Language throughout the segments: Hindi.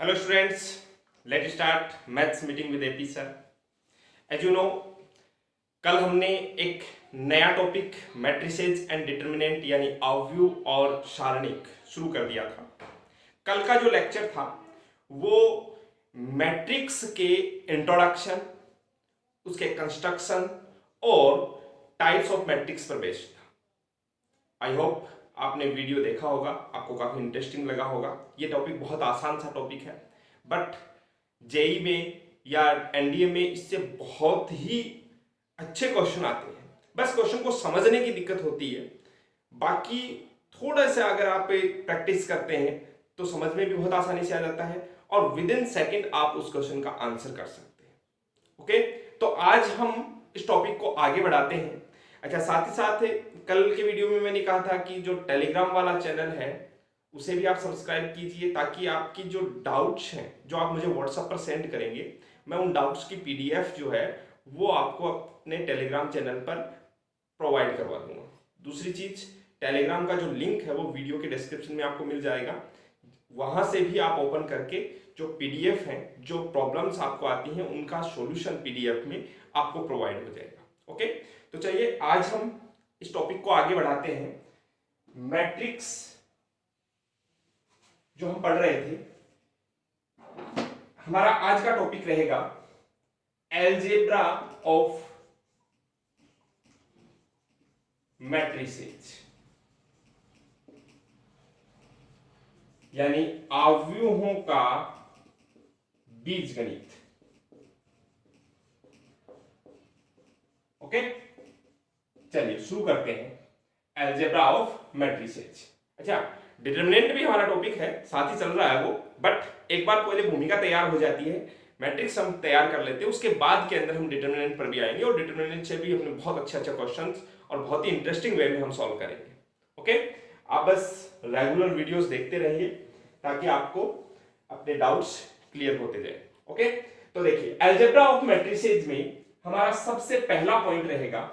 Hello students, let's start maths meeting with AP sir. As you know, कल हमने एक नया टॉपिक मैट्रिसेज एंड डिटर्मिनेंट यानी अवयव और सारणिक शुरू कर दिया था। कल का जो लेक्चर था वो मैट्रिक्स के इंट्रोडक्शन, उसके कंस्ट्रक्शन और टाइप्स ऑफ मैट्रिक्स पर बेस्ड था। आई होप आपने वीडियो देखा होगा, आपको काफी इंटरेस्टिंग लगा होगा। ये टॉपिक बहुत आसान सा टॉपिक है, बट जेई में या एनडीए में इससे बहुत ही अच्छे क्वेश्चन आते हैं। बस क्वेश्चन को समझने की दिक्कत होती है, बाकी थोड़ा सा अगर आप प्रैक्टिस करते हैं तो समझ में भी बहुत आसानी से आ जाता है और विद इन सेकेंड आप उस क्वेश्चन का आंसर कर सकते हैं। ओके, तो आज हम इस टॉपिक को आगे बढ़ाते हैं। अच्छा, साथ ही साथ कल के वीडियो में मैंने कहा था कि जो टेलीग्राम वाला चैनल है उसे भी आप सब्सक्राइब कीजिए, ताकि आपकी जो डाउट्स हैं जो आप मुझे व्हाट्सएप पर सेंड करेंगे, मैं उन डाउट्स की पीडीएफ जो है वो आपको अपने टेलीग्राम चैनल पर प्रोवाइड करवा दूंगा। दूसरी चीज, टेलीग्राम का जो लिंक है वो वीडियो के डिस्क्रिप्शन में आपको मिल जाएगा। वहां से भी आप ओपन करके जो पीडीएफ हैं, जो प्रॉब्लम्स आपको आती हैं, उनका सॉल्यूशन पीडीएफ में आपको प्रोवाइड हो जाएगा। ओके, तो चलिए आज हम इस टॉपिक को आगे बढ़ाते हैं। मैट्रिक्स जो हम पढ़ रहे थे, हमारा आज का टॉपिक रहेगा एलजेब्रा ऑफ मैट्रिसेज, यानी अवयवों का बीजगणित। ओके, चलिए शुरू करते हैं एलजेब्रा ऑफ मैट्रिसेज। अच्छा, डिटरमिनेंट भी हमारा टॉपिक है, साथ ही चल रहा है वो, बट एक बार पहले भूमिका तैयार हो जाती है, मैट्रिक्स हम तैयार कर लेते हैं, उसके बाद के अंदर हम डिटरमिनेंट पर भी आएंगे और डिटरमिनेंट से भी अपने बहुत अच्छे क्वेश्चंस और बहुत ही इंटरेस्टिंग वे में हम सॉल्व करेंगे। ओके, आप बस रेगुलर वीडियोस देखते रहिए ताकि आपको अपने डाउट्स क्लियर होते जाए। ओके, तो देखिए एलजेब्रा ऑफ मैट्रिसेज में हमारा सबसे पहला पॉइंट रहेगा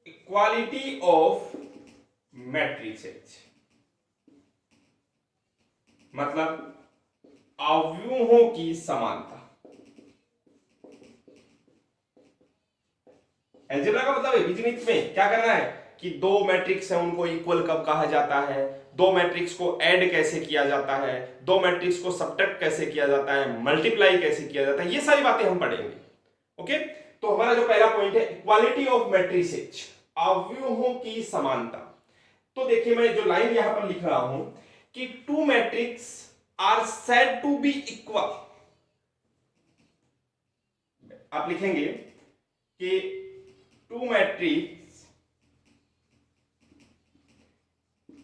इक्वालिटी ऑफ मैट्रिसेज, मतलब अवयवों की समानता। एलजेब्रा का मतलब है बीजगणित में क्या करना है कि दो मैट्रिक्स है उनको इक्वल कब कहा जाता है, दो मैट्रिक्स को ऐड कैसे किया जाता है, दो मैट्रिक्स को सब्ट्रैक्ट कैसे किया जाता है, मल्टीप्लाई कैसे किया जाता है, ये सारी बातें हम पढ़ेंगे। ओके, तो हमारा जो पहला पॉइंट है इक्वालिटी ऑफ मैट्रिसेज, अवयवों की समानता। तो देखिए मैं जो लाइन यहां पर लिख रहा हूं कि two matrix are said to be equal. आप लिखेंगे कि two matrix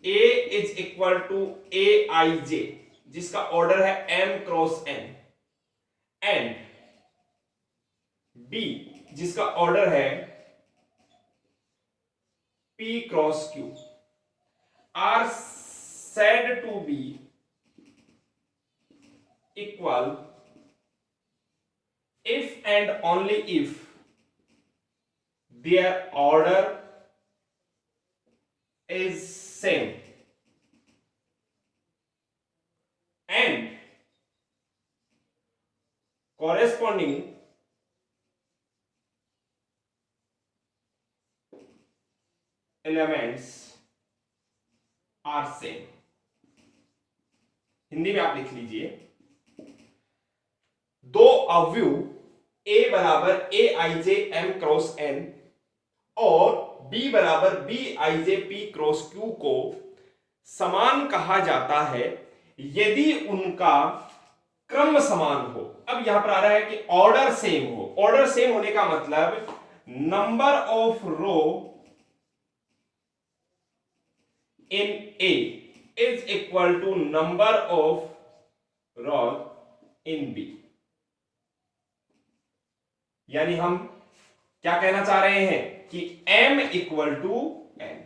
A is equal to AIJ, जिसका ऑर्डर है M cross N, and B जिसका ऑर्डर है P cross Q, are said to be equal if and only if their order is same and corresponding elements are same। Hindi में आप लिख लीजिए, दो अवयव A बराबर AIJ M क्रॉस N और B बराबर BIJ P क्रॉस Q को समान कहा जाता है यदि उनका क्रम समान हो। अब यहां पर आ रहा है कि ऑर्डर सेम हो। ऑर्डर सेम होने का मतलब number of row in A is equal to number of row in B। यानी हम क्या कहना चाह रहे हैं कि M इक्वल टू N,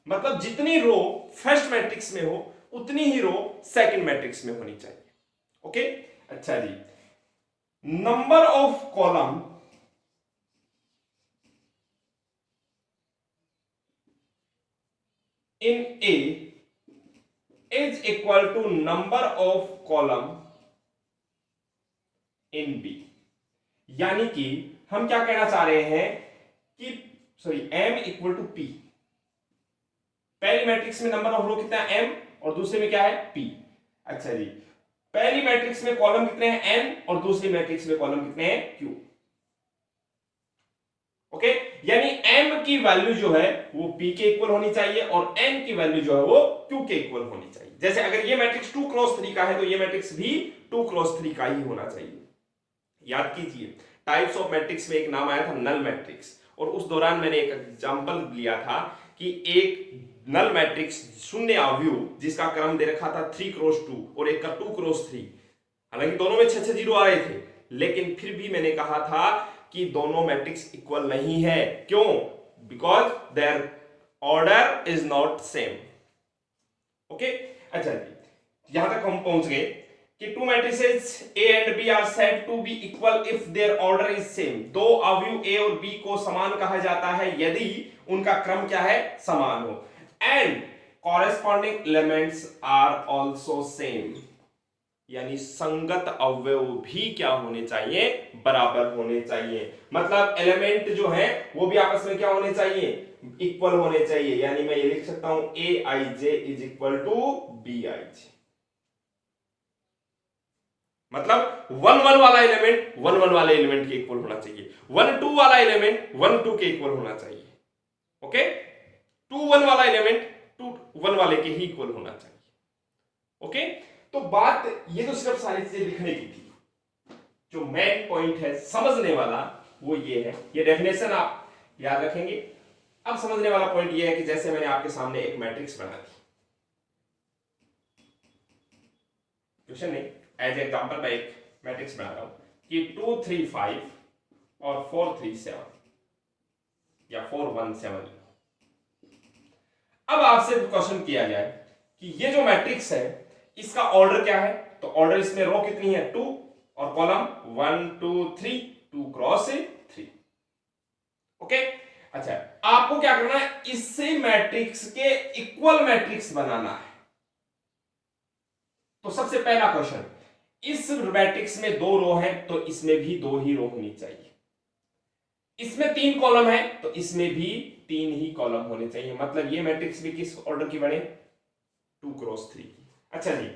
मतलब जितनी रो फर्स्ट मैट्रिक्स में हो उतनी ही रो सेकंड मैट्रिक्स में होनी चाहिए। ओके, अच्छा जी, number of column in A is equal to number of column in B. यानी कि हम क्या कहना चाह रहे हैं कि sorry m equal to p। पहली मैट्रिक्स में नंबर ऑफ रो कितना है m और दूसरे में क्या है p। अच्छा जी, पहली मैट्रिक्स में कॉलम कितने हैं n और दूसरी मैट्रिक्स में कॉलम कितने हैं q। ओके, यानी m की वैल्यू जो है वो p के इक्वल होनी चाहिए और n की वैल्यू जो है वो q के इक्वल होनी चाहिए। जैसे अगर ये मैट्रिक्स 2 क्रॉस 3 का है तो ये मैट्रिक्स भी 2 क्रॉस 3 का ही होना चाहिए। याद कीजिए, टाइप्स ऑफ मैट्रिक्स में एक नाम आया था नल मैट्रिक्स, और उस दौरान मैंने एक एग्जांपल लिया था कि एक नल मैट्रिक्स शून्य अवयव जिसका क्रम दे रखा था 3 क्रॉस 2 और एक का 2 क्रॉस 3, हालांकि दोनों में 6 जीरो आ रहे थे, लेकिन फिर भी मैंने कहा था कि दोनों मैट्रिक्स इक्वल नहीं है। क्यों? Because their order is not same. Okay, अच्छा जी, यहां तक हम पहुंच गए कि two matrices A and B are said to be equal if their order is same. दो अवयव A और B को समान कहा जाता है यदि उनका क्रम क्या है, समान हो। And corresponding elements are also same, यानी संगत अवयव भी क्या होने चाहिए, बराबर होने चाहिए। मतलब एलिमेंट जो है वो भी आपस में क्या होने चाहिए, इक्वल होने चाहिए। यानी मैं ये लिख सकता हूं Aij is equal to Bij। मतलब 1 1 वाला एलिमेंट 1 1 वाले एलिमेंट के इक्वल होना चाहिए, 1 2 वाला एलिमेंट 1 2 के इक्वल होना चाहिए। ओके, 2 1 वाला एलिमेंट 2 1 वाले के ही इक्वल होना चाहिए। ओके, तो बात ये तो सिर्फ सारी चीजें लिखने की थी। जो मेन पॉइंट है समझने वाला वो ये है, ये डेफिनेशन आप याद रखेंगे। अब समझने वाला पॉइंट ये है कि जैसे मैंने आपके सामने एक मैट्रिक्स बना दी, क्वेश्चन नहीं, एज एग्जांपल मैं एक मैट्रिक्स बना रहा हूं कि 2 3 5 और 4 3 7 या 4 1 7। अब आपसे क्वेश्चन किया जाए कि ये जो मैट्रिक्स है इसका ऑर्डर क्या है, तो ऑर्डर इसमें रो कितनी है 2 और कॉलम 1 2 3 2 क्रॉस 3। ओके, अच्छा, आपको क्या करना है, इससे मैट्रिक्स के इक्वल मैट्रिक्स बनाना है। तो सबसे पहला क्वेश्चन, इस मैट्रिक्स में 2 रो है तो इसमें भी 2 ही रो होनी चाहिए। इसमें 3 कॉलम है तो इसमें भी 3 ही कॉलम होने चाहिए। मतलब ये मैट्रिक्स भी किस ऑर्डर की बने, 2 क्रॉस 3 की। अच्छा जी,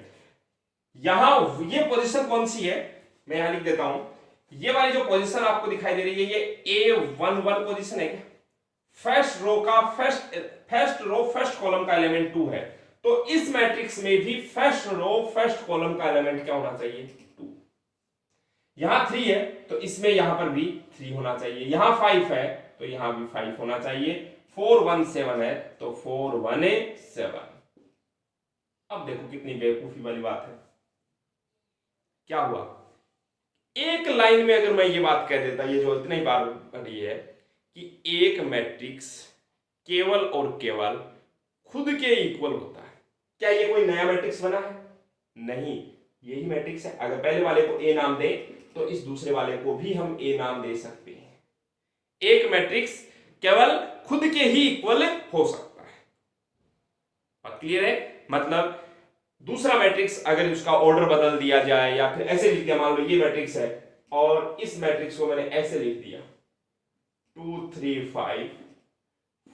यहां ये पोजीशन कौन सी है, मैं यहां लिख देता हूं। ये वाली जो पोजीशन आपको दिखाई दे रही है ये A11 पोजीशन है क्या? फर्स्ट रो का फर्स्ट कॉलम का एलिमेंट 2 है, तो इस मैट्रिक्स में भी फर्स्ट रो फर्स्ट कॉलम का एलिमेंट क्या होना चाहिए, 2। यहां 3 है तो इसमें यहां पर भी 3 होना चाहिए। यहां 5 है तो यहां भी 5 होना चाहिए। 4 1 7 है तो 4 1 7। अब देखो कितनी बेवकूफी वाली बात है। क्या हुआ, एक लाइन में अगर मैं ये बात कह देता, ये जो इतनी बार रही है कि एक मैट्रिक्स केवल और केवल खुद के इक्वल होता है, क्या ये कोई नया मैट्रिक्स बना है? नहीं, यही मैट्रिक्स है। अगर पहले वाले को ए नाम दे तो इस दूसरे वाले को भी हम ए नाम दे सकते हैं। एक मैट्रिक्स केवल खुद के ही इक्वल हो सकता है। बात क्लियर है? मतलब दूसरा मैट्रिक्स अगर उसका ऑर्डर बदल दिया जाए या फिर ऐसे लिख दिया, मान लो ये मैट्रिक्स है और इस मैट्रिक्स को मैंने ऐसे लिख दिया 2 3 5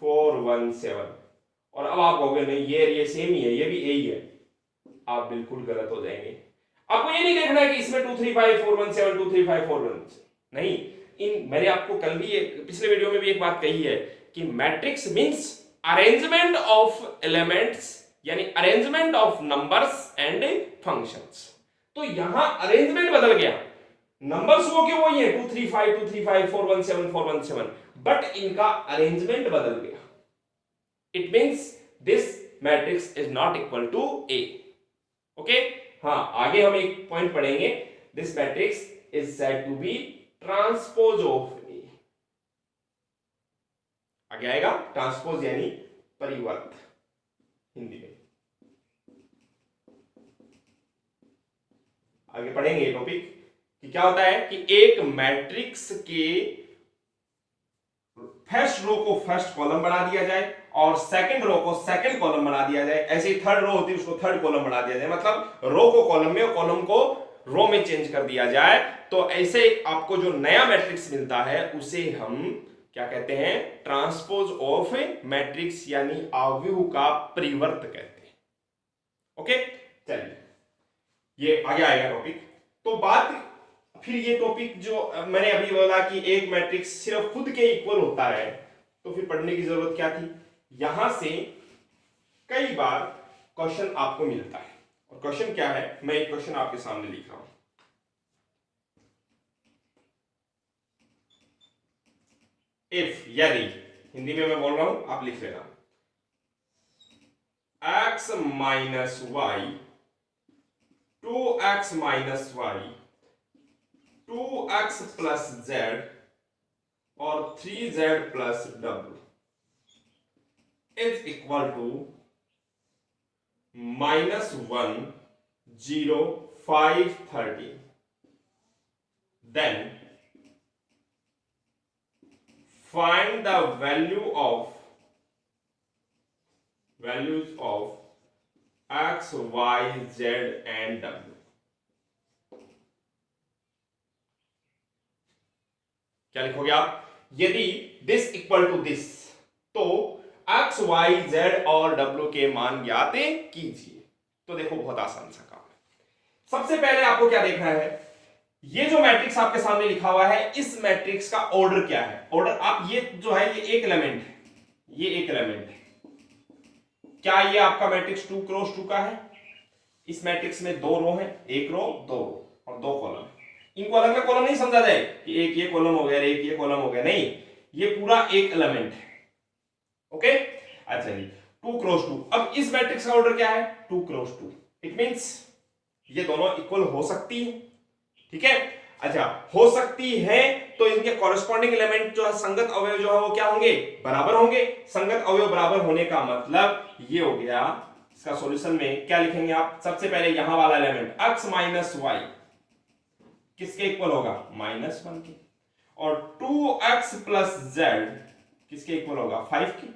4 1 7, और अब आप कहोगे नहीं ये सेम ही है, ये भी ए ही है, आप बिल्कुल गलत हो जाएंगे। आपको ये नहीं देखना है कि इसमें 2 3 5 4 1 7 2 3 5 4 1 नहीं। मैंने आपको कल भी पिछले वीडियो में भी एक बात कही है कि matrix means arrangement of elements, यानी arrangement of numbers and functions. तो यहां अरेंजमेंट बदल गया, नंबर्स वो क्यों वही है 2 3 5 2 3 5 4 1 7 4 1 7, बट इनका अरेंजमेंट बदल गया। It means this matrix is not equal to A. Okay, हाँ, आगे हम एक पॉइंट पढ़ेंगे, this matrix is said to be transpose of A. आगे आएगा ट्रांसपोज यानी परिवर्त हिंदी में, आगे पढ़ेंगे ये टॉपिक कि क्या होता है कि एक मैट्रिक्स के फर्स्ट रो को फर्स्ट कॉलम बना दिया जाए और सेकंड रो को सेकंड कॉलम बना दिया जाए, ऐसे ही थर्ड रो होती है उसको थर्ड कॉलम बना दिया जाए, मतलब रो को कॉलम में और कॉलम को रो में चेंज कर दिया जाए, तो ऐसे आपको जो नया मैट्रिक्स मिलता है उसे हम क्या कहते हैं, ट्रांसपोज ऑफ मैट्रिक्स यानी आव्यूह का परिवर्त कहते हैं। ओके, चलिए ये आगे आएगा टॉपिक। तो बात फिर ये टॉपिक जो मैंने अभी बोला कि एक मैट्रिक्स सिर्फ खुद के इक्वल होता है, तो फिर पढ़ने की जरूरत क्या थी। यहां से कई बार क्वेश्चन आपको मिलता है, और क्वेश्चन क्या है, मैं एक क्वेश्चन आपके सामने लिख रहा हूं। इफ, यदि, हिंदी में मैं बोल रहा हूं, आप लिख लेना, x minus y 2x minus y 2x plus z और 3z plus w is equal to -1 0 5 13, then find the values of x, y, z and w। क्या लिखोगे आप, यदि दिस इक्वल टू दिस, तो x, y, z और w के मान ज्ञात कीजिए। तो देखो बहुत आसान सा काम है। सबसे पहले आपको क्या देखना है, ये जो मैट्रिक्स आपके सामने लिखा हुआ है, इस मैट्रिक्स का ऑर्डर क्या है। ऑर्डर आप ये जो है, ये एक एलिमेंट है, ये एक एलिमेंट है। क्या ये आपका मैट्रिक्स 2 क्रॉस 2 का है। इस मैट्रिक्स में 2 रो है, एक रो 2 रो और 2 कॉलम। इनको अलग अलग कॉलम नहीं समझा जाए कि एक ये कॉलम हो गया, एक ये कॉलम हो गया, नहीं, ये पूरा एक एलिमेंट है। ओके, अच्छा जी, 2 क्रॉस 2। अब इस मैट्रिक्स का ऑर्डर क्या है, 2 क्रॉस 2। इट मींस ये दोनों इक्वल हो सकती है, ठीक है। अच्छा, हो सकती है तो इनके कॉरेस्पॉन्डिंग एलिमेंट जो है, संगत अवयव जो है वो क्या होंगे, बराबर होंगे। संगत अवयव बराबर होने का मतलब ये हो गया, इसका सॉल्यूशन में क्या लिखेंगे आप, सबसे पहले यहां वाला एलिमेंट x माइनस वाई किसके इक्वल होगा, -1 के, और 2x प्लस जेड किसके इक्वल होगा, 5 के।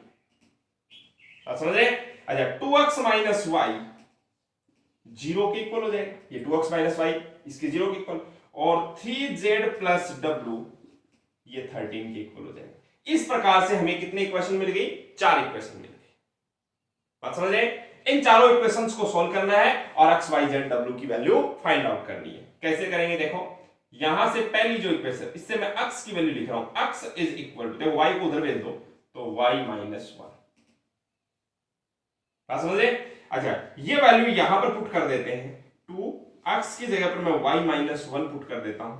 समझ रहे। अच्छा, 2x माइनस वाई 0 के इक्वल हो जाएगा, ये 2x माइनस वाई इसके 0 के इक्वल, और 3z प्लस w ये 13 के इक्वल हो जाएगा। इस प्रकार से हमें कितने इक्वेशन मिल गई, 4 इक्वेशन मिल गई। बात समझ रहे। इन चारों इक्वेशंस को सॉल्व करना है और x, y, z, w की वैल्यू फाइंड आउट करनी है। कैसे करेंगे, देखो यहां से पहली जो इक्वेशन, इससे मैं x की वैल्यू लिख रहा हूं, x इज इक्वल टू, देखो y को उधर भेज दो तो y माइनस 1। बात समझ रहे। अच्छा, ये वैल्यू यहां पर पुट कर देते हैं, 2x की जगह पर मैं y माइनस 1 पुट कर देता हूं,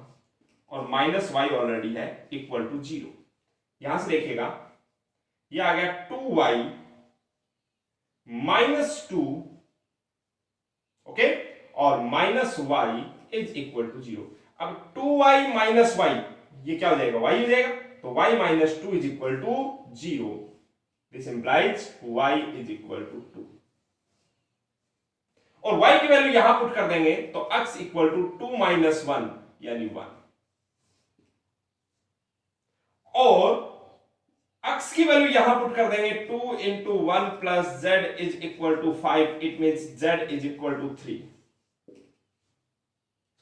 और माइनस वाई ऑलरेडी है इक्वल टू 0। यहां से देखिएगा ये आ गया 2y माइनस 2, ओके, और minus Y is equal to 0। अब 2y माइनस वाई ये क्या हो जाएगा, y हो जाएगा, तो y minus 2 is equal to 0। This implies y is equal to 2, और y की वैल्यू यहां पुट कर देंगे तो x इक्वल टू 2 माइनस 1 यानी 1, और x की वैल्यू यहां पुट कर देंगे 2 into 1 plus z is equal to 5। It means z is equal to 3।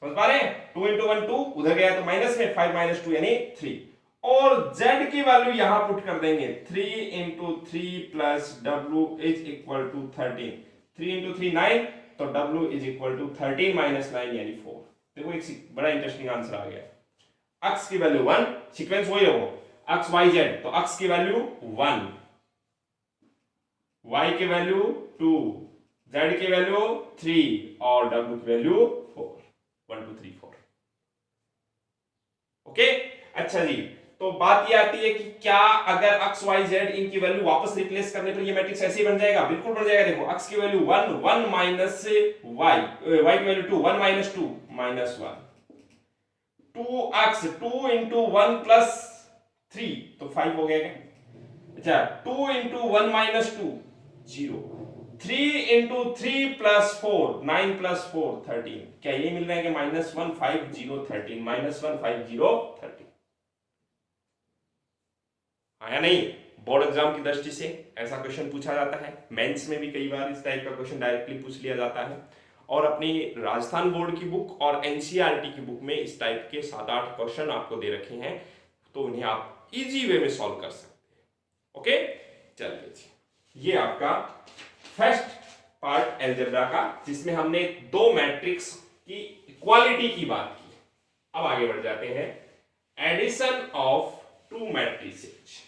समझ पा रहे हैं, 2 इंटू 1 2, उधर गया तो माइनस में, 5 माइनस 2 यानी 3, और z की वैल्यू यहां पुट कर देंगे 3 into 3 plus w is equal to 13। 3 into 3 9, तो w is equal to 13 minus 9 यानी 4। देखो एक बड़ा इंटरेस्टिंग आंसर आ गया। x की वैल्यू 1, सीक्वेंस वही हो, x y z, तो x की वैल्यू 1, y की वैल्यू 2, z की वैल्यू 3 और w की वैल्यू 4। 1 2 3 4। ओके, अच्छा जी, तो बात ये आती है कि क्या अगर x y z इनकी वैल्यू वापस रिप्लेस करने पर ये मैट्रिक्स ऐसे ही बन जाएगा, बिल्कुल बन जाएगा। देखो x की वैल्यू 1, 1 माइनस y, y की value 2, 1 minus 2 minus 1, 2x 2 into 1 plus 3 तो 5 हो गया क्या। अच्छा, 2 into 1 minus 2 0, 3 into 3 plus 4 9 plus 4 13। क्या ये मिल रहा है कि -1 5 0 13, -1 5 0 13 आया नहीं। बोर्ड एग्जाम की दृष्टि से ऐसा क्वेश्चन पूछा जाता है, मेंस में भी कई बार इस टाइप का क्वेश्चन डायरेक्टली पूछ लिया जाता है, और अपनी राजस्थान बोर्ड की बुक और एनसीईआरटी की बुक में इस टाइप के 7-8 क्वेश्चन आपको दे रखे हैं, तो उन्हें आप इजी वे में सॉल्व कर सकते हैं। ओके, चलिए जी, ये आपका फर्स्ट पार्ट अलजेब्रा का, जिसमें हमने दो मैट्रिक्स की इक्वालिटी की बात की। अब आगे बढ़ जाते हैं, एडिशन ऑफ टू मैट्रिसेज।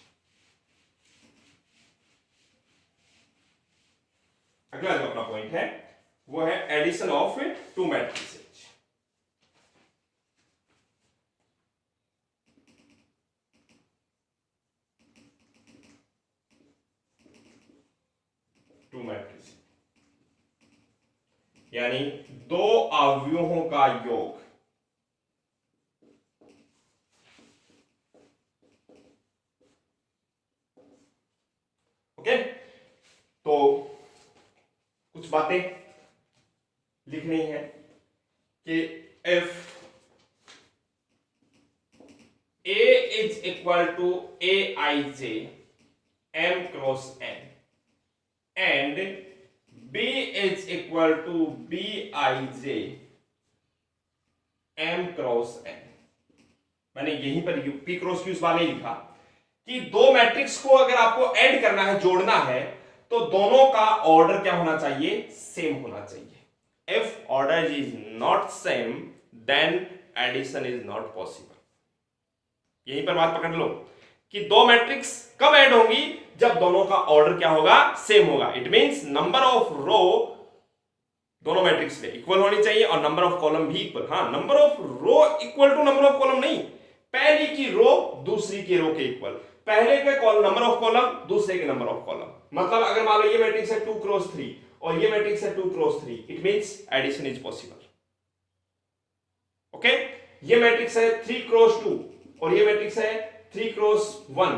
अगला जो अपना पॉइंट है वो है addition of two matrices. Two matrices यानी दो अवयवों का योग। ओके, तो कुछ बातें लिखनी है कि if A is equal to Aij M cross N and B is equal to Bij M cross N, मैंने यहीं पर P क्रॉस Q इस बार नहीं लिखा, कि दो मैट्रिक्स को अगर आपको ऐड करना है, जोड़ना है, तो दोनों का ऑर्डर क्या होना चाहिए? सेम होना चाहिए। If order is not same then addition is not possible. यहीं पर बात पकड़ लो कि दो मैट्रिक्स कब ऐड होंगी? जब दोनों का ऑर्डर क्या होगा? सेम होगा। It means number of row दोनों मैट्रिक्स में इक्वल होनी चाहिए और नंबर ऑफ कॉलम भी इक्वल। हाँ, number of row equal to number of column नहीं, पहली की रो दूसरी की रो के इक्वल, पहले के नंबर ऑफ कॉलम दूसरे के नंबर ऑफ कॉलम। मतलब अगर मान लो ये मैट्रिक्स है 2 क्रॉस 3 और ये मैट्रिक्स है 2 cross 3, it means addition is possible. Okay, ये मैट्रिक्स है 3 क्रॉस 2 और ये मैट्रिक्स है 3 cross 1,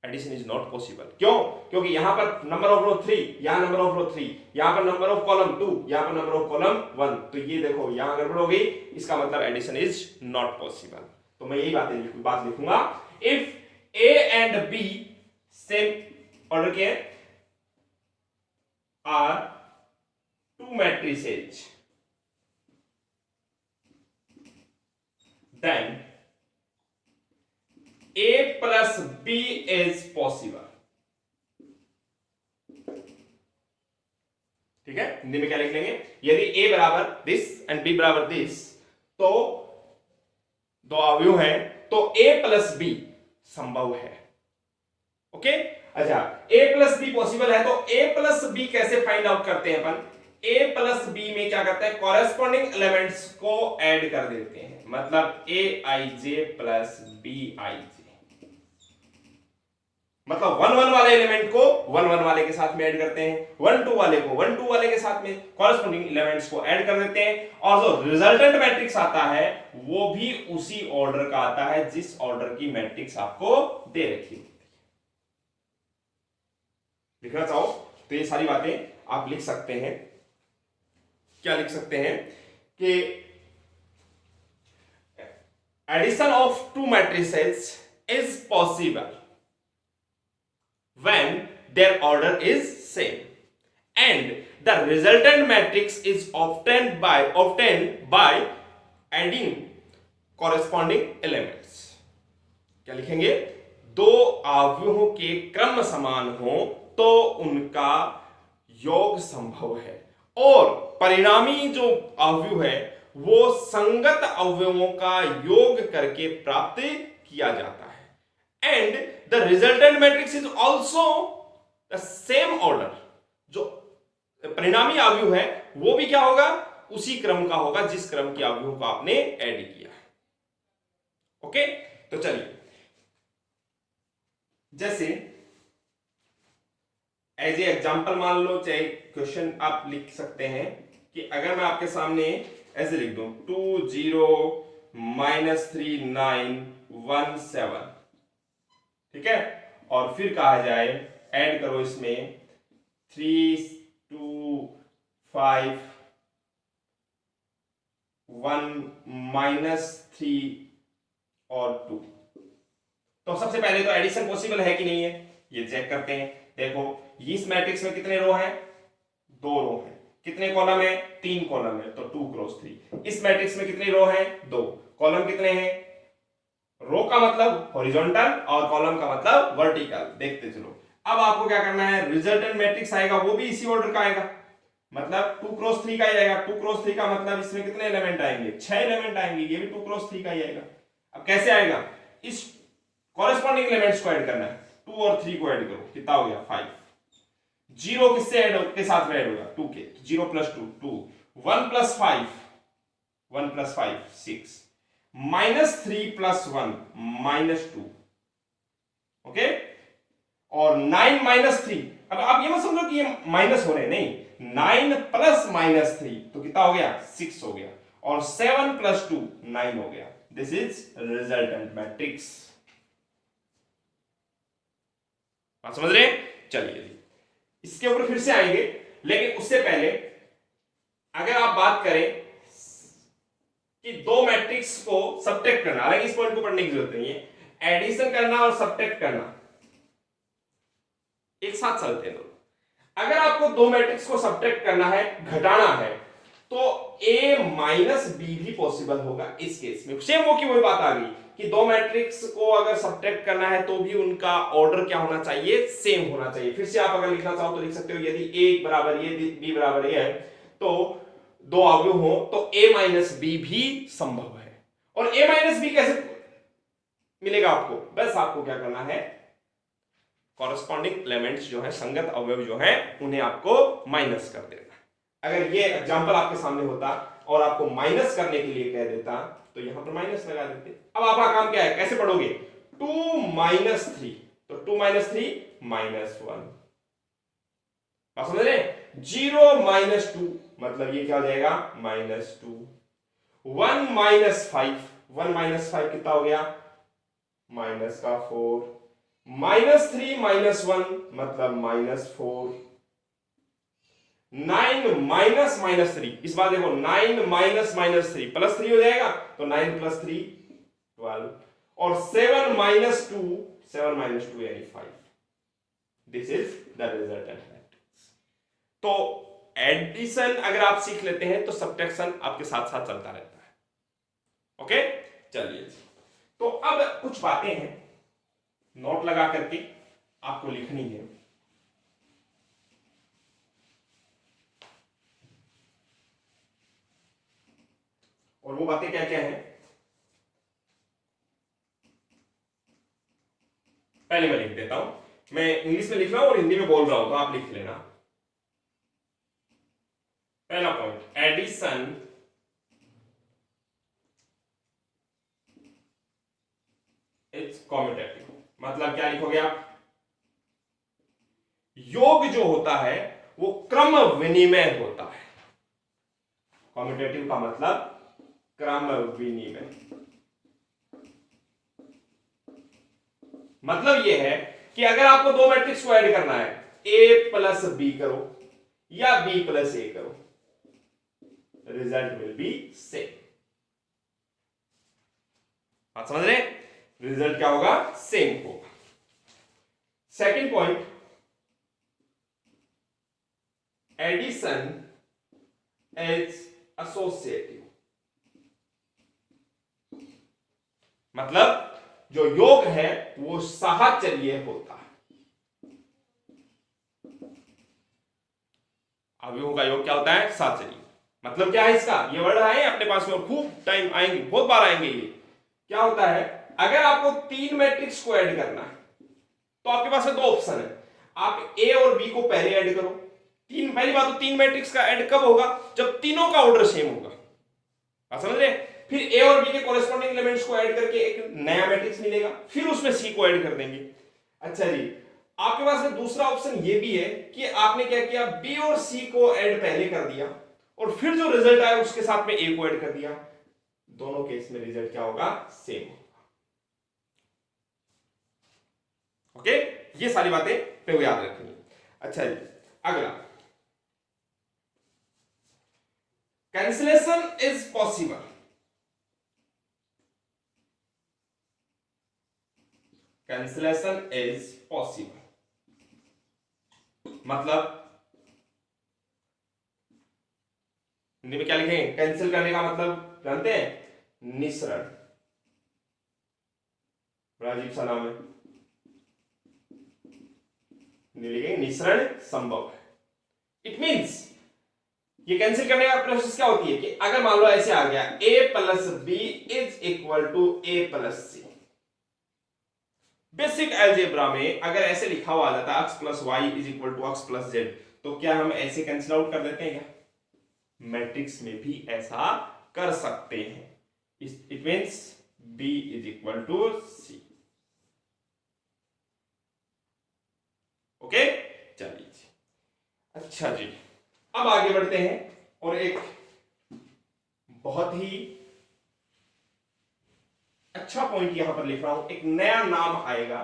addition is not possible. क्यों? क्योंकि यहां पर नंबर ऑफ रो 3, यहां नंबर ऑफ रो 3, यहां पर नंबर ऑफ कॉलम 2, यहां पर नंबर ऑफ कॉलम 1, तो ये देखो यहां गड़बड़ हो गई, इसका मतलब एडिशन इज नॉट पॉसिबल। तो मैं यही बात लिखूंगा, if A and B same order के are two matrices then A plus B is possible. ठीक है, हिंदी में क्या लिख लेंगे? यदि A बराबर दिस एंड B बराबर दिस, तो दो अवयव हैं, तो A प्लस B संभव है। ओके, अच्छा, A प्लस बी पॉसिबल है, तो A प्लस बी कैसे फाइंड आउट करते हैं अपन? A प्लस बी में क्या करते हैं? कॉरेस्पॉन्डिंग एलिमेंट्स को ऐड कर देते हैं, मतलब Aij प्लस Bij, मतलब 1 1 वाले एलिमेंट को 1 1 वाले के साथ में ऐड करते हैं, 1 2 वाले को 1 2 वाले के साथ में कॉरेस्पॉन्डिंग एलिमेंट्स को ऐड कर देते हैं, और जो रिजल्टेंट मैट्रिक्स आता है वो भी उसी ऑर्डर का आता है जिस ऑर्डर की मैट्रिक्स आपको दे रखी होती है। लिखना चाहो तो ये सारी बातें आप लिख सकते हैं। क्या लिख सकते हैं कि addition of two matrices is possible when their order is same and the resultant matrix is obtained by adding corresponding elements। क्या लिखेंगे? दो अवयवों के क्रम समान हो तो उनका योग संभव है, और परिणामी जो अवयव है वो संगत अवयवों का योग करके प्राप्त किया जाता है। And the resultant matrix is also the same order। जो परिणामी अवयव है वो भी क्या होगा? उसी क्रम का होगा जिस क्रम के अवयवों को आपने ऐड किया है। ओके, तो चलिए, जैसे एज ए एग्जांपल मान लो, चाहे क्वेश्चन आप लिख सकते हैं कि अगर मैं आपके सामने ऐसे लिख दूं 2 0 -3 9 1 7, ठीक है, और फिर कहा जाए ऐड करो इसमें 3 2 5 1 -3 और 2, तो सबसे पहले तो एडिशन पॉसिबल है कि नहीं है ये चेक करते हैं। देखो इस मैट्रिक्स में कितने रो हैं, 2 रो हैं। कितने कॉलम है, 3 कॉलम है, तो 2 क्रॉस 3। इस मैट्रिक्स में कितनी रो है, 2। कॉलम कितने हैं, रो का मतलब हॉरिजॉन्टल और कॉलम का मतलब वर्टिकल। देखते चलो। अब आपको क्या करना है, रिजल्टेंट मैट्रिक्स आएगा वो भी इसी ऑर्डर का आएगा, मतलब 2 क्रॉस 3 का ही आएगा। 2 क्रॉस 3 का मतलब इसमें कितने एलिमेंट आएंगे, 6 एलिमेंट आएंगे। ये भी 2 क्रॉस 3 का ही आएगा। अब कैसे आएगा, इस कॉरेस्पॉन्डिंग एलिमेंट्स को ऐड करना है। 2 और 3 को ऐड करो, कितना हो गया 5। 0 किससे ऐड के साथ में ऐड होगा, 2 के। 0 plus 2 2, 1 plus 5 1 plus 5 6, -3 plus 1 -2, okay. और 9 -3, अब आप ये मत समझो कि ये माइनस हो रहे, नहीं, 9 प्लस -3 तो कितना हो गया 6 हो गया, और 7 प्लस 2 9 हो गया। This is resultant matrix. बात समझ रहे हैं? चलिए इसके ऊपर फिर से आएंगे, लेकिन उससे पहले अगर आप बात करें कि दो मैट्रिक्स को सब्ट्रैक्ट करना, हालांकि इस पॉइंट को पढ़ने की जरूरत नहीं है, एडिशन करना और सब्ट्रैक्ट करना एक साथ चलते हैं दोनों। अगर आपको दो मैट्रिक्स को सब्ट्रैक्ट करना है, घटाना है, तो a माइनस बी भी पॉसिबल होगा इस केस में। सेम वो की वही बात आ गई कि दो मैट्रिक्स को अगर सब्ट्रैक्ट करना है तो भी उनका ऑर्डर क्या होना चाहिए, सेम होना चाहिए। फिर से आप अगर लिखना चाहो तो लिख सकते हो, यदि a बराबर ये b बराबर ये है तो दो अवयव हो तो a माइनस बी भी संभव है। और a माइनस बी कैसे मिलेगा आपको, बस आपको क्या करना है, कॉरेस्पॉन्डिंग एलिमेंट्स जो है, संगत अवयव जो है, उन्हें आपको माइनस कर देना। अगर ये एग्जांपल आपके सामने होता और आपको माइनस करने के लिए कह देता तो यहां पर माइनस लगा देते। अब आपका काम क्या है, कैसे पढ़ोगे, 2 माइनस 3, तो 2 माइनस 3 -1, बात समझ रहे हैं। 0 माइनस 2 मतलब ये क्या हो जाएगा -2। 1 माइनस 5, 1 माइनस 5 कितना हो गया -4। -3 -1 मतलब -4। 9 माइनस -3, इस बार देखो 9 माइनस -3 +3 हो जाएगा, तो 9 + 3 12। और 7 माइनस 2 यानी 5। This is the resultant matrix. तो एडिशन अगर आप सीख लेते हैं तो सब्ट्रैक्शन आपके साथ साथ चलता रहता है। ओके, चलिए। तो अब कुछ बातें हैं नोट लगा करके आपको लिखनी है। और वो बातें क्या क्या हैं, पहले मैं लिख देता हूं। मैं इंग्लिश में लिख रहा हूं और हिंदी में बोल रहा हूं, तो आप लिख लेना। पहला पॉइंट, एडिशन इज कॉम्यूटेटिव। मतलब क्या लिखोगे आप, योग जो होता है वो क्रम विनिमय होता है। कॉम्यूटेटिव का मतलब क्रम विनिमय। मतलब यह है कि अगर आपको दो मैट्रिक्स को ऐड करना है, a प्लस बी करो या b प्लस a करो, रिजल्ट विल बी सेम। आप समझ रहे, रिजल्ट क्या होगा, सेम होगा। Second point, addition is associative. मतलब जो योग है वो साहचर्य होता है। अवयवों का योग क्या होता है, साहचर्य। मतलब क्या है इसका, ये वर्ड आए अपने पास में और खूब टाइम आएंगे, बहुत बार आएंगे। ये क्या होता है, अगर आपको 3 मैट्रिक्स को ऐड करना है तो आपके पास में 2 ऑप्शन है। आप ए और बी को पहले ऐड करो। पहली बात तो 3 मैट्रिक्स का ऐड कब होगा, जब तीनों का ऑर्डर सेम होगा। आप समझ रहे, फिर ए और बी के कॉरेस्पॉन्डिंग एलिमेंट्स को ऐड करके एक नया मैट्रिक्स मिलेगा, फिर उसमें सी को ऐड कर देंगे। अच्छा जी, आपके पास में दूसरा ऑप्शन ये भी है कि आपने क्या किया, बी और सी को ऐड पहले कर दिया और फिर जो रिजल्ट आया उसके साथ में ए को ऐड कर दिया। दोनों केस में रिजल्ट क्या होगा, सेम होगा। ओके, ये सारी बातें पे याद रखनी। अच्छा जी, अगला, cancellation is possible. Cancellation is possible. मतलब हिंदी में क्या लिखेंगे? कैंसिल करने का मतलब जानते हैं? निःसरण। बड़ा अजीब सा नाम है, लिखेंगे निःसरण संभव है। इट मीन्स ये कैंसिल करने का प्रोसेस क्या होती है कि अगर मान लो ऐसे आ गया a plus b is equal to a plus c. Basic algebra में अगर ऐसे लिखा हुआ आ जाता x plus y is equal to x plus z, तो क्या हम ऐसे कैंसिल आउट कर देते हैं क्या? मैट्रिक्स में भी ऐसा कर सकते हैं। It means b is equal to c. Okay, चलिए जी। अच्छा जी, अब आगे बढ़ते हैं और एक बहुत ही अच्छा पॉइंट यहां पर लिख रहा हूं। एक नया नाम आएगा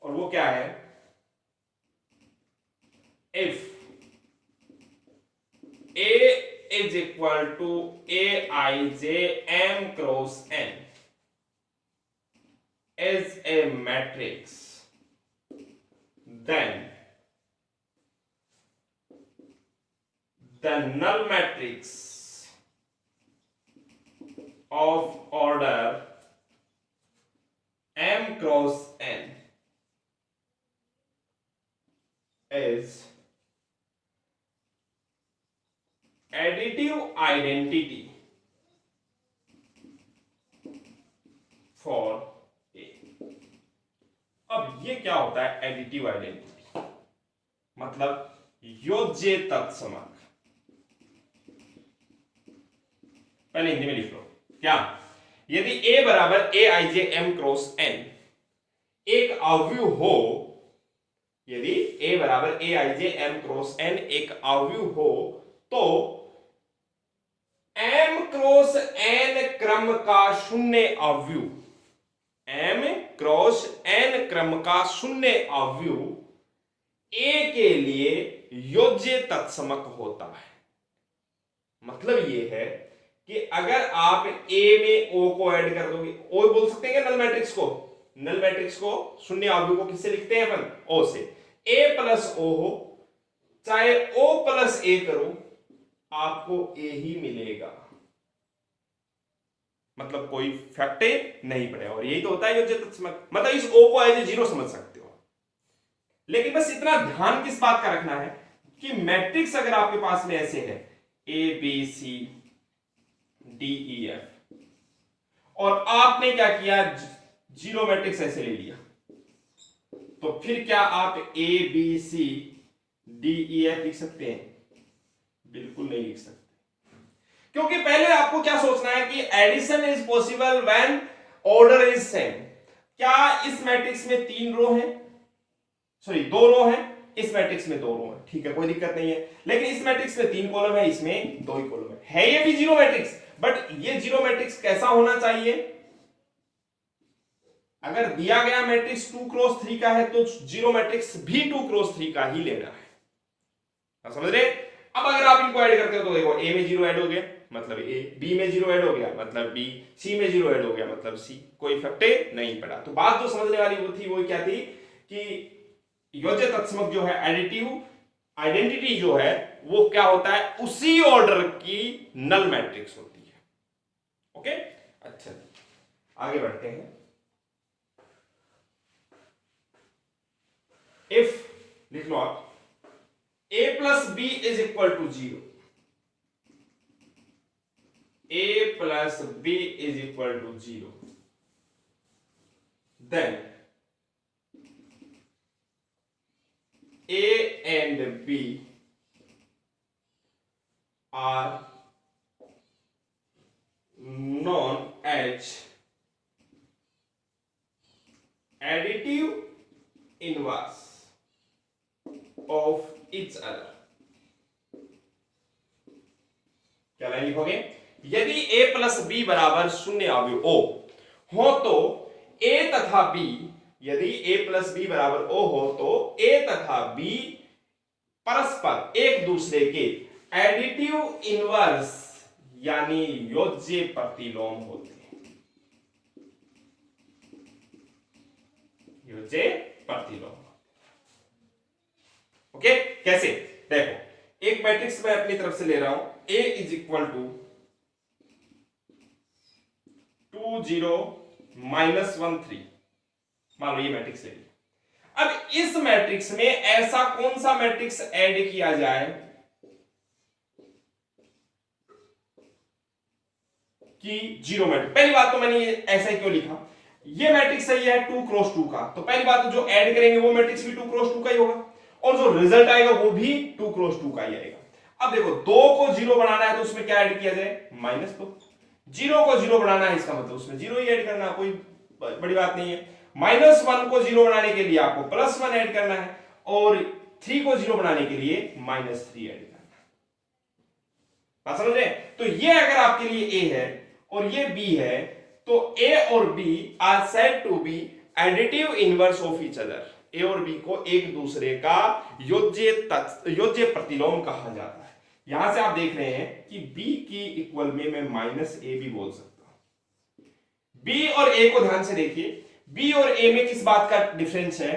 और वो क्या है? If A is equal to Aij m cross n is a matrix, then the null matrix of order m cross n is additive identity for A। अब ये क्या होता है एडिटिव आइडेंटिटी? मतलब योज्य तत्समक। पहले हिंदी में लिख लो क्या? यदि A बराबर ए आई जे एम क्रॉस एन एक अवयव हो, यदि A बराबर ए आई जे एम क्रॉस एन एक अवयव हो, तो m क्रॉस n क्रम का शून्य अवयव, m क्रॉस n क्रम का शून्य अवयव A के लिए योज्य तत्समक होता है। मतलब ये है कि अगर आप A में O को ऐड कर दोगे, O बोल सकते हैं नल मैट्रिक्स को, नल मैट्रिक्स को शून्य अवयव को किससे लिखते हैं अपन? O से। A प्लस O हो, चाहे O प्लस A करो, आपको A ही मिलेगा। मतलब कोई फैक्ट नहीं पड़ेगा। और यही तो होता है योज्य तत्समक। मतलब इस O को एज ए जीरो समझ सकते हो। लेकिन बस इतना ध्यान किस बात का रखना है कि मैट्रिक्स अगर आपके पास में ऐसे है A B C D E F, और आपने क्या किया? जीरो मैट्रिक्स ऐसे ले लिया, तो फिर क्या आप A B C D E F लिख सकते हैं? बिल्कुल नहीं लिख सकते। क्योंकि पहले आपको क्या सोचना है कि addition is possible when order is same. क्या इस मैट्रिक्स में 3 रो हैं? सॉरी 2 रो हैं, इस मैट्रिक्स में 2 रो हैं, ठीक है, कोई दिक्कत नहीं है। लेकिन इस मैट्रिक्स में 3 कॉलम है, इसमें 2 ही कॉलम है ये भी जीरो मैट्रिक्स। बट ये जीरो मैट्रिक्स कैसा होना चाहिए? अगर दिया गया मैट्रिक्स 2 क्रॉस 3 का है तो जीरो मैट्रिक्स भी 2 क्रॉस 3 का ही लेना है। समझ रहे? अब अगर आप इनको ऐड करते हो तो देखो A में 0 ऐड हो गया मतलब A, B में 0 ऐड हो गया मतलब B, C में 0 ऐड हो गया मतलब C, कोई फैक्ट नहीं पड़ा। तो बात जो समझने वाली वो थी, वो क्या थी कि योज्य तत्समक जो है, एडिटिव आइडेंटिटी जो है, वो क्या होता है? उसी ऑर्डर की नल मैट्रिक्स होती है। ओके, अच्छा आगे बढ़ते हैं। इफ लिख लो आप A plus b is equal to 0, A plus b is equal to 0, then A and B are known as additive inverse of each other। क्या लाइन लिखोगे? यदि A प्लस बी बराबर शून्य अवयव O हो तो A तथा B, यदि A प्लस बी बराबर O हो तो A तथा B परस्पर एक दूसरे के एडिटिव इनवर्स यानी योज्य प्रतिलोम होते हैं। योज्य प्रतिलोम। ओके, कैसे? देखो, एक मैट्रिक्स मैं अपनी तरफ से ले रहा हूं, A इज इक्वल टू 2 0 -1 3, मान लो ये मैट्रिक्स ले ली। अब इस मैट्रिक्स में ऐसा कौन सा मैट्रिक्स ऐड किया जाए कि जीरो मैट्रिक्स? पहली बात तो मैंने ये ऐसा ही क्यों लिखा, ये मैट्रिक्स सही है 2 क्रॉस 2 का, तो पहली बात तो जो ऐड करेंगे वो मैट्रिक्स भी 2 क्रॉस 2 का ही होगा, और जो रिजल्ट आएगा वो भी 2 क्रॉस 2 का ही आएगा। अब देखो, 2 को 0 बनाना है तो उसमें क्या ऐड किया जाए? -2। 0 को 0 बनाना है, इसका मतलब उसमें 0 ही ऐड करना, कोई बड़ी बात नहीं है। -1 को 0 बनाने के लिए आपको +1 ऐड करना है, और 3 को 0 बनाने के लिए -3 ऐड करना है। बात समझ रहे? तो ये अगर आपके लिए A है और ये B है, तो A और B are said to be additive inverse of each other. A और B को एक दूसरे का योज्य प्रतिलोम कहा जाता है। यहां से आप देख रहे हैं कि B की इक्वल में मैं -A भी बोल सकता हूं। B और A को ध्यान से देखिए, B और A में किस बात का डिफरेंस है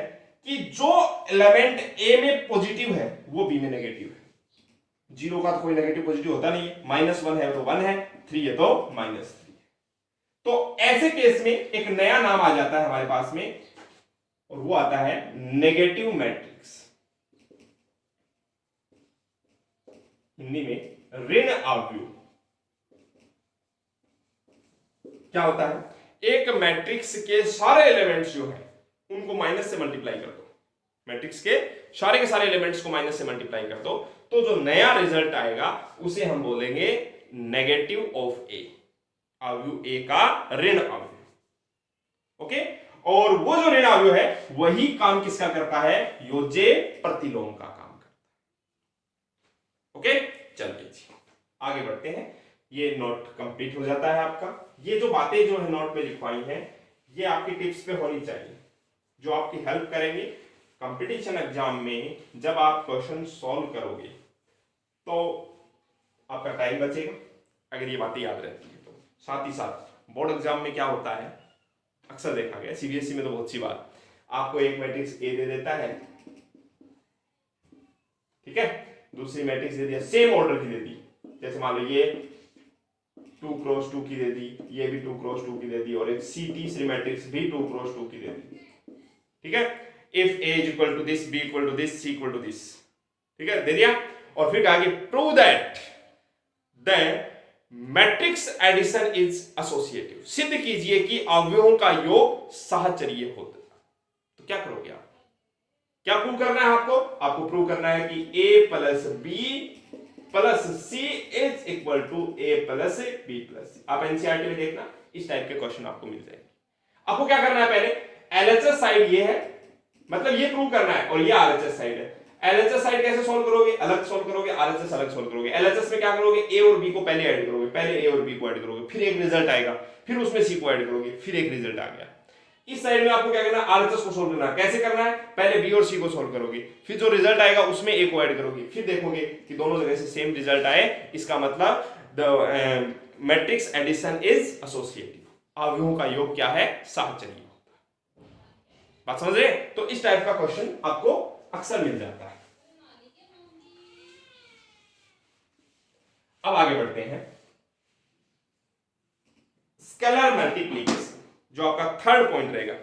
कि जो एलिमेंट A में पॉजिटिव है वो B में नेगेटिव है। 0 का तो कोई नेगेटिव पॉजिटिव होता नहीं है, -1 है तो 1 है, 3 है तो -3। तो ऐसे केस में एक नया नाम आ जाता है हमारे पास में, और वो आता है नेगेटिव मैट्रिक्स, हिंदी में ऋण आव्यूह। क्या होता है? एक मैट्रिक्स के सारे एलिमेंट्स जो है उनको माइनस से मल्टीप्लाई कर दो, मैट्रिक्स के सारे एलिमेंट्स को माइनस से मल्टीप्लाई कर दो, तो जो नया रिजल्ट आएगा उसे हम बोलेंगे नेगेटिव ऑफ ए, आव्यूह ए का ऋण आव्यूह। ओके, और वो जो ऋण आव्यूह है वही काम किसका करता है? योज्य प्रतिलोम का काम करता है। ओके, चलिए जी आगे बढ़ते हैं। ये नोट कंप्लीट हो जाता है आपका। ये जो बातें जो है नोट में लिखवाई हैं, ये आपकी टिप्स पे होनी चाहिए, जो आपकी हेल्प करेंगे कंपटीशन एग्जाम में। जब आप क्वेश्चन सॉल्व करोगे तो आपका टाइम बचेगा, अगर ये बातें याद रहती है तो। साथ ही साथ बोर्ड एग्जाम में क्या होता है, अक्सर देखा गया, सीबीएसई में तो बहुत सी बार, आपको एक मैट्रिक्स ए दे देता है, ठीक है, दूसरी मैट्रिक्स दे दिया सेम ऑर्डर की दे दी, जैसे मान लो ये 2 क्रॉस 2 की दे दी, ये भी 2 क्रॉस 2 की दे दी, और एक सी तीसरी मैट्रिक्स भी 2 क्रॉस 2 की दे दी, ठीक है। If a is equal to this, b equal to this, c equal to this, ठीक है, दे दिया। और फिर आगे prove that the matrix addition is associative, सिद्ध कीजिए कि अवयवों का योग साहचर्य होता है। तो क्या करोगे आप? क्या प्रूव करना है आपको? आपको प्रूव करना है कि a plus B plus C is equal to a plus B plus C. आप एनसीईआरटी में देखना, इस टाइप के क्वेश्चन आपको मिल जाएंगे। आपको क्या करना है? पहले एलएचएस साइड ये है, मतलब ये प्रूव करना है, और ये आरएचएस साइड है। एलएचएस साइड कैसे सॉल्व करोगे? अलग सॉल्व करोगे, आरएचएस अलग सॉल्व करोगे। एलएचएस में क्या करोगे? ए और बी को पहले ऐड करोगे, पहले ए और बी को ऐड करोगे, फिर एक रिजल्ट आएगा, फिर उसमें सी को ऐड करोगे, फिर एक रिजल्ट आ गया। इस साइड में आपको क्या करना है? आरएचएस को सॉल्व करना है। कैसे करना है? पहले बी और सी को सॉल्व करोगे, फिर जो रिजल्ट आएगा उसमें ए को ऐड करोगे, फिर देखोगे कि दोनों जगह से सेम रिजल्ट आए, इसका मतलब the matrix addition is associative, अवयवों का योग क्या है? साहचर्य। बात समझ रहे? तो इस टाइप का क्वेश्चन आपको अक्सर मिल जाता है। अब आगे बढ़ते हैं, स्केलर मल्टीप्लिकेशन, जो आपका थर्ड पॉइंट रहेगा,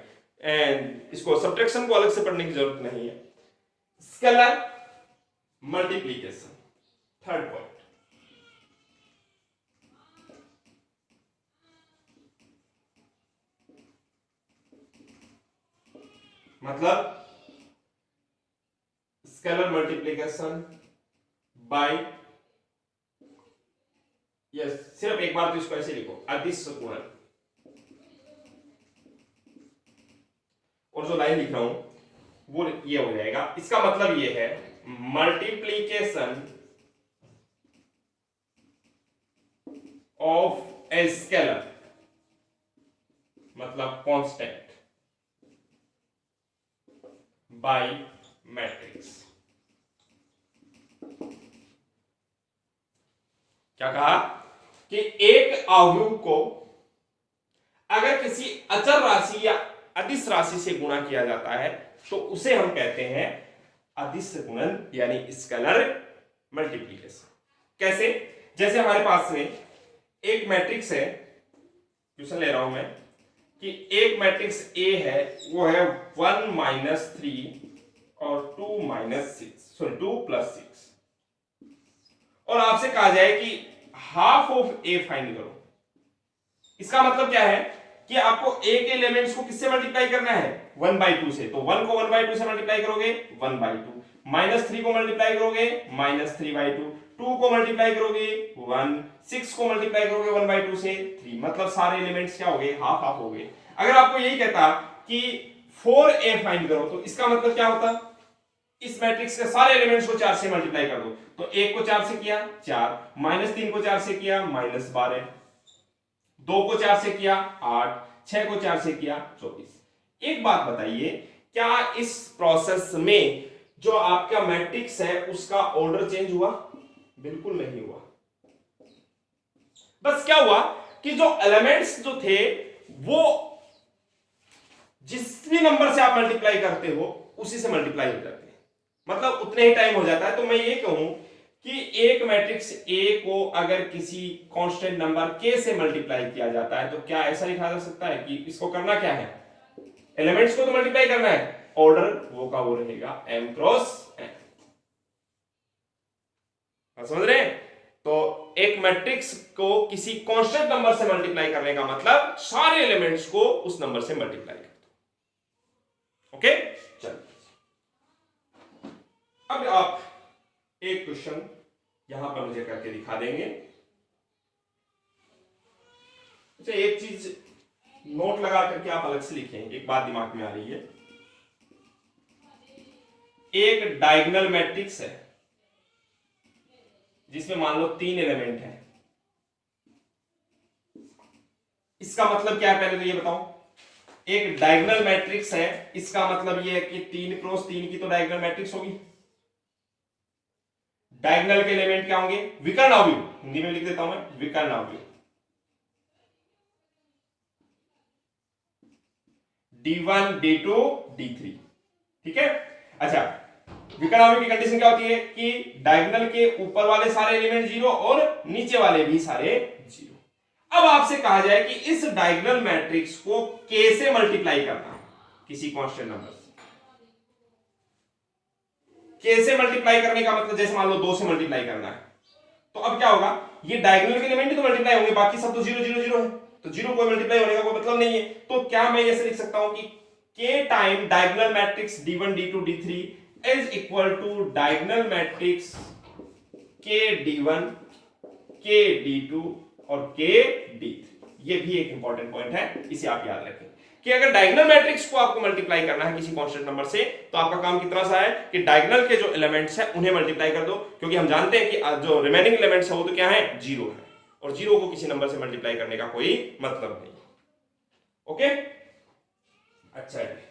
एंड इसको सब्ट्रैक्शन को अलग से पढ़ने की जरूरत नहीं है। Scalar multiplication, third point. मतलब स्केलर मल्टीप्लिकेशन बाय, यस, सिर्फ एक बार तो इसको ऐसे लिखो, अदिश गुणन। और जो लाइन लिख रहा हूं वो ये हो जाएगा, इसका मतलब ये है मल्टीप्लीकेशन ऑफ ए स्केलर, मतलब कांस्टेंट, बाय मैट्रिक्स। क्या कहा कि एक अवयव को अगर किसी अचर राशि या अदिश राशि से गुणा किया जाता है तो उसे हम कहते हैं अदिश गुणन यानी स्केलर मल्टीप्लिकेशन। कैसे? जैसे हमारे पास में एक मैट्रिक्स है, क्वेश्चन ले रहा हूं मैं कि एक मैट्रिक्स ए है, वो है 1 माइनस 3 और 2 माइनस 6 सॉरी 2 प्लस 6, और आपसे कहा जाए कि हाफ ऑफ ए फाइंड करो। इसका मतलब क्या है कि आपको ए के एलिमेंट्स को किससे मल्टीप्लाई करना है? 1/2 से। तो 1 को 1/2 से मल्टीप्लाई करोगे 1/2, -3 को मल्टीप्लाई करोगे -3/2, 2 को मल्टीप्लाई करोगे 1, 6 को मल्टीप्लाई करोगे 1/2 से 3, मतलब सारे एलिमेंट्स क्या हो गए? हाफ हाफ हो गए। अगर आपको यही कहता कि 4a फाइंड करो तो इसका मतलब क्या होता? इस मैट्रिक्स के सारे एलिमेंट्स को 4 से मल्टीप्लाई कर दो। तो 1 को 4 से किया 4, -3 को 4 से किया -12, 2 को 4 से किया 8, 6 को 4 से किया 24। एक बात बताइए, क्या इस प्रोसेस में जो आपका मैट्रिक्स है उसका ऑर्डर चेंज हुआ? बिल्कुल नहीं हुआ। बस क्या हुआ कि जो एलिमेंट्स जो थे वो जिस भी नंबर से आप मल्टीप्लाई करते हो उसी से मल्टीप्लाई हो जाते हैं, मतलब उतने ही टाइम हो जाता है। तो मैं ये कहूं कि एक मैट्रिक्स ए को अगर किसी कांस्टेंट नंबर के से मल्टीप्लाई किया जाता है तो क्या ऐसा लिखा जा सकता है कि इसको करना क्या है? एलिमेंट्स को तो मल्टीप्लाई करना है, ऑर्डर वो का वो रहेगा m क्रॉस n। समझ रहे हैं? तो एक मैट्रिक्स को किसी कांस्टेंट नंबर से मल्टीप्लाई करने का मतलब सारे एलिमेंट्स को उस नंबर से मल्टीप्लाई कर दो। ओके, चलिए अब आप एक क्वेश्चन यहां पर मुझे करके दिखा देंगे। अच्छा, एक चीज नोट लगा करके आप अलग से लिखें, एक बात दिमाग में आ रही है। एक डायगोनल मैट्रिक्स है जिसमें मान लो 3 एलिमेंट है, इसका मतलब क्या है पहले तो ये बताओ। एक डायगोनल मैट्रिक्स है, इसका मतलब ये है कि 3 क्रॉस 3 की तो डायगोनल मैट्रिक्स होगी। डायगोनल के एलिमेंट क्या होंगे? विकर्ण अवयव, हिंदी में लिख देता हूं मैं, विकर्ण अवयव। D1 D2 D3, ठीक है। अच्छा, विकर्ण अवयव की कंडीशन क्या होती है कि डायगोनल के ऊपर वाले सारे एलिमेंट 0 और नीचे वाले भी सारे 0। अब आपसे कहा जाए कि इस डायगोनल मैट्रिक्स को k से मल्टीप्लाई करना है किसी कांस्टेंट नंबर से। k से मल्टीप्लाई करने का मतलब जैसे मान लो 2 से मल्टीप्लाई करना है, तो अब क्या होगा? ये डायगोनल के एलिमेंट ही तो मल्टीप्लाई होंगे, बाकी सब तो 0 0 0 है, तो 0 कोई मल्टीप्लाई होने का कोई मतलब नहीं है। तो क्या मैं ऐसे लिख सकता हूं कि k time diagonal matrix D1 D2 D3 is equal to diagonal matrix k D1 k D2 और k D3। ये भी एक इंपॉर्टेंट पॉइंट है, इसे आप याद रखें कि अगर डायगोनल मैट्रिक्स को आपको मल्टीप्लाई करना है किसी कांस्टेंट नंबर से तो आपका काम कितना सा है कि डायगोनल के जो एलिमेंट्स है उन्हें मल्टीप्लाई कर दो, क्योंकि हम जानते हैं कि जो रिमेनिंग एलिमेंट्स है वो तो क्या है? 0 है, और 0 को किसी नंबर से मल्टीप्लाई करने का कोई मतलब नहीं। ओके, अच्छा है।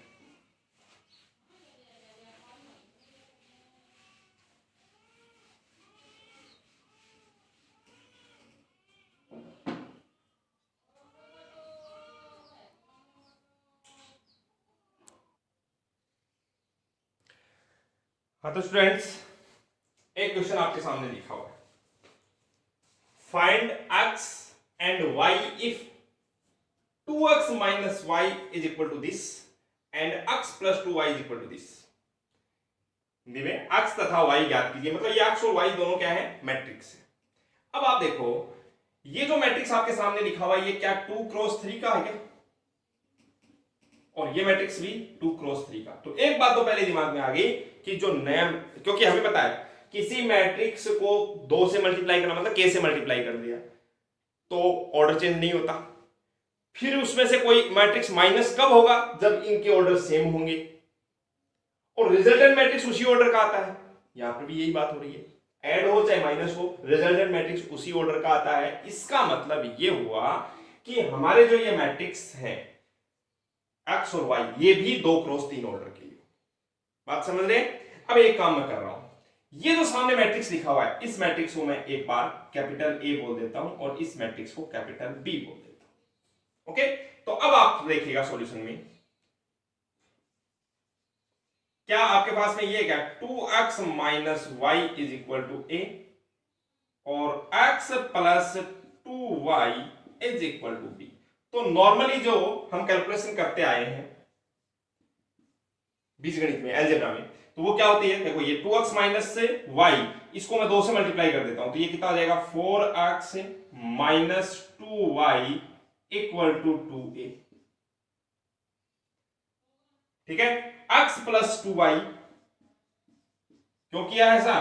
हाँ तो स्टूडेंट्स, एक क्वेश्चन आपके सामने लिखा हुआ है, find x and y if 2x minus y is equal to this and x plus 2y is equal to this। Hindi में x तथा y ज्ञात कीजिए, मतलब ये x और y दोनों क्या है? मैट्रिक्स है। अब आप देखो, ये जो मैट्रिक्स आपके सामने लिखा हुआ है ये क्या 2 क्रॉस 3 का है क्या? और ये मैट्रिक्स भी 2 क्रॉस 3 का। तो एक बात तो पहले दिमाग में आ गई कि जो नया, क्योंकि हमें पता है किसी मैट्रिक्स को 2 से मल्टीप्लाई करना मतलब k से मल्टीप्लाई कर दिया तो ऑर्डर चेंज नहीं होता। फिर उसमें से कोई मैट्रिक्स माइनस कब होगा? जब इनके ऑर्डर सेम होंगे, और रिजल्टेंट मैट्रिक्स उसी ऑर्डर का आता है। यहां पर भी यही बात हो रही है, ऐड हो चाहे माइनस हो, रिजल्टेंट मैट्रिक्स उसी ऑर्डर का आता है। इसका मतलब ये हुआ कि हमारे जो ये मैट्रिक्स है x और y, ये भी 2 क्रॉस 3 ऑर्डर के। बात समझ रहे हैं? अब एक काम मैं कर रहा हूं, ये जो सामने मैट्रिक्स लिखा हुआ है इस मैट्रिक्स को मैं एक बार कैपिटल A बोल देता हूं और इस मैट्रिक्स को कैपिटल B बोल देता हूं। ओके, तो अब आप देखिएगा सॉल्यूशन में क्या आपके पास में ये क्या 2x minus Y is equal to A और x plus 2y is equal to B. तो नॉर्मली जो हम कैलकुलेशन करते आए हैं बीजगणित में, अलजेब्रा में, तो वो क्या होती है, देखो ये 2x माइनस से y, इसको मैं 2 से मल्टीप्लाई कर देता हूं तो ये कितना आ जाएगा 4x minus 2y equal to 2a। ठीक है, x प्लस 2y क्यों किया है ऐसा,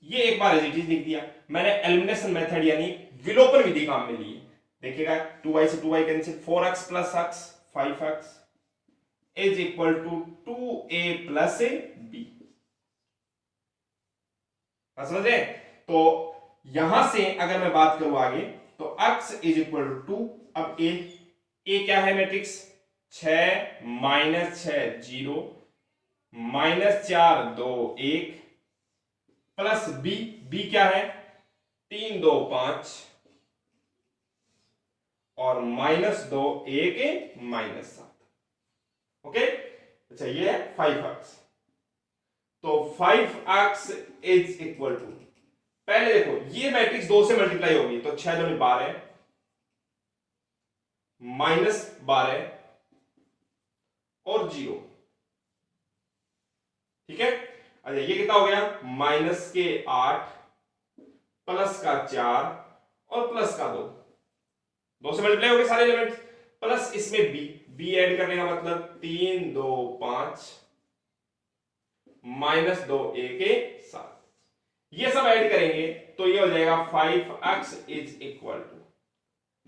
ये एक बार एज इट इज लिख दिया मैंने, एलिमिनेशन मेथड यानी विलोपन विधि काम में ली है। देखिएगा 2y से 2y cancel, 4x plus x 5x is equal to 2a plus b। समझ रहे? तो यहां से अगर मैं बात करूं आगे तो x इज इक्वल टू 2। अब a क्या है matrix 6 minus 6 0 minus 4 2 1 plus b क्या है 3 2 5 और माइनस 2 1 माइनस 7। ओके, अच्छा ये है 5x। तो 5x इज इक्वल टू, पहले देखो ये मैट्रिक्स 2 से मल्टीप्लाई होगी तो 6 2 12 माइनस 12 और 0। ठीक है, अच्छा ये कितना हो गया माइनस के 8 प्लस का 4 और प्लस का 2 से मल्टीप्लाई हो गए सारे एलिमेंट्स, प्लस इसमें b ऐड करने का मतलब 3 2 5 माइनस 2 1 7, ये सब ऐड करेंगे तो ये हो जाएगा 5x इज इक्वल टू,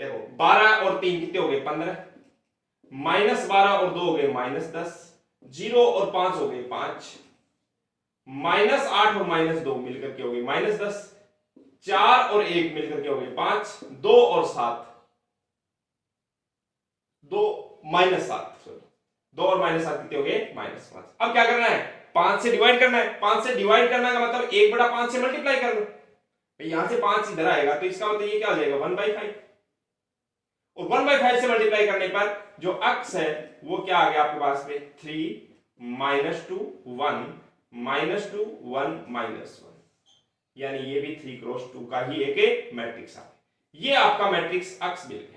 देखो 12 और 3 कितने हो गए 15, माइनस 12 और 2 हो गए माइनस 10, 0 और 5 हो गए 5, माइनस 8 और माइनस 2 मिलकर के हो गए माइनस 10, 4 और 1 मिलकर के हो गए 5, 2 और 7 2 माइनस 7, 2 और माइनस 7 कितने हो गए माइनस 5। अब क्या करना है 5 से डिवाइड करना है, 5 से डिवाइड करना का मतलब 1/5 से मल्टीप्लाई करना, यहां से 5 इधर आएगा तो इसका मतलब ये क्या हो जाएगा 1/5, और 1/5 से मल्टीप्लाई करने पर जो x है वो क्या आ गया आपके पास में 3 माइनस 2 1 माइनस 2 1 माइनस 1, यानी ये भी 3 क्रॉस 2 का ही एक मैट्रिक्स आ गया। ये आपका मैट्रिक्स x मिल गया।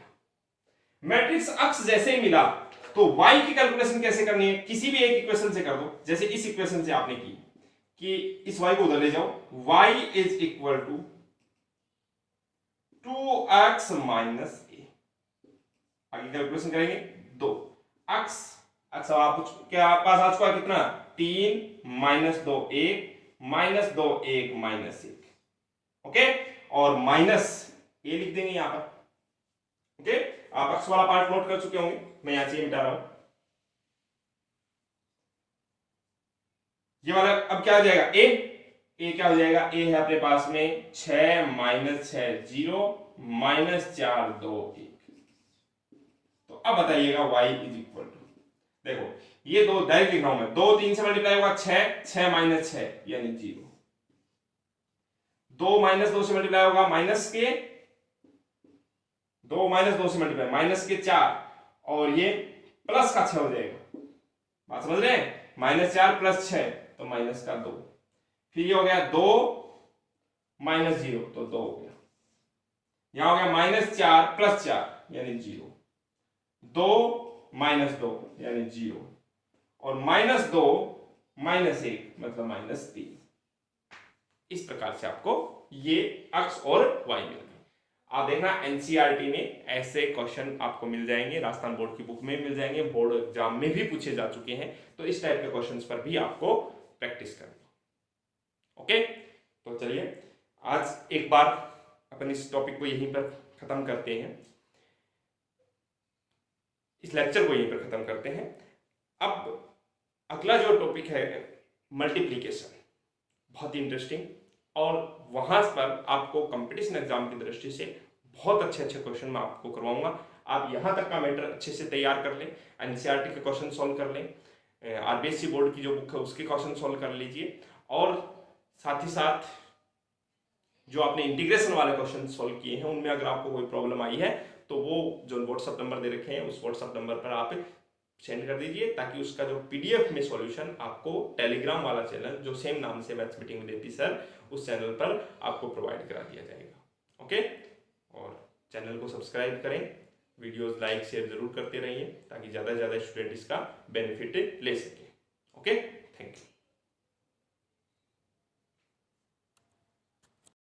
मैट्रिक्स x जैसे ही मिला तो y की कैलकुलेशन कैसे करनी है, किसी भी एक इक्वेशन से कर दो, जैसे इस इक्वेशन से आपने की कि इस y को उधर ले जाओ, y is equal to 2x minus a, आगे कैलकुलेशन करेंगे 2 x अब आपके पास आ चुका कितना 3 माइनस 2 1 माइनस 2 1 माइनस 1। ओके, और माइनस a लिख देंगे यहां पर। ओके, आप x वाला पार्ट नोट कर चुके होंगे, मैं यहां से मिटा रहा हूं ये वाला। अब क्या हो जाएगा a क्या हो जाएगा, a है अपने पास में 6 माइनस 6 0 माइनस 4 2 1। तो अब बताइएगा y इज इक्वल टू, देखो ये दो डायरेक्ट लिख रहा हूं मैं, 2 3 से मल्टीप्लाई होगा 6 माइनस 6 यानी 0, 2 माइनस 2 से मल्टीप्लाई होगा माइनस के 2 माइनस 2 से मल्टीप्लाई माइनस के 4 और ये प्लस का 6 हो जाएगा, बात समझ रहे हैं, माइनस 4 प्लस 6 तो माइनस का 2, फिर ये हो गया 2 माइनस 0 तो 2 हो गया, यहां हो गया माइनस 4 प्लस 4 यानी 0, 2 माइनस 2 यानी 0 और माइनस 2 माइनस 1 मतलब माइनस 3। इस प्रकार से आपको ये x और y मिल गए। आप देखना एनसीईआरटी में ऐसे क्वेश्चन आपको मिल जाएंगे, राजस्थान बोर्ड की बुक में मिल जाएंगे, बोर्ड एग्जाम में भी पूछे जा चुके हैं, तो इस टाइप के क्वेश्चंस पर भी आपको प्रैक्टिस करनी। ओके, तो चलिए आज एक बार अपन इस टॉपिक को यहीं पर खत्म करते हैं, इस लेक्चर को यहीं पर खत्म करते हैं। अब अगला जो टॉपिक है मल्टीप्लिकेशन, बहुत इंटरेस्टिंग, और वहां पर आपको कंपटीशन एग्जाम की दृष्टि से बहुत अच्छे अच्छे क्वेश्चन मैं आपको करवाऊंगा। आप यहां तक का मैटर अच्छे से तैयार कर लें, एनसीईआरटी के क्वेश्चन सॉल्व कर लें, आरबीएससी बोर्ड की जो बुक है उसके क्वेश्चन सॉल्व कर लीजिए, और साथ ही साथ जो आपने इंटीग्रेशन वाले क्वेश्चन सॉल्व किए हैं उनमें अगर आपको कोई प्रॉब्लम आई है तो वो जो व्हाट्सएप नंबर दे रखे हैं उस व्हाट्सएप नंबर पर आप सेंड कर दीजिए, ताकि उसका जो पीडीएफ में सॉल्यूशन आपको टेलीग्राम वाला चैनल जो सेम नाम से maths meeting with AP sir, उस चैनल पर आपको प्रोवाइड करा दिया जाएगा। ओके, और चैनल को सब्सक्राइब करें, वीडियोस लाइक शेयर जरूर करते रहिए ताकि ज़्यादा से ज़्यादा स्टूडेंट इसका बेनिफिट ले सके। Okay, thank you.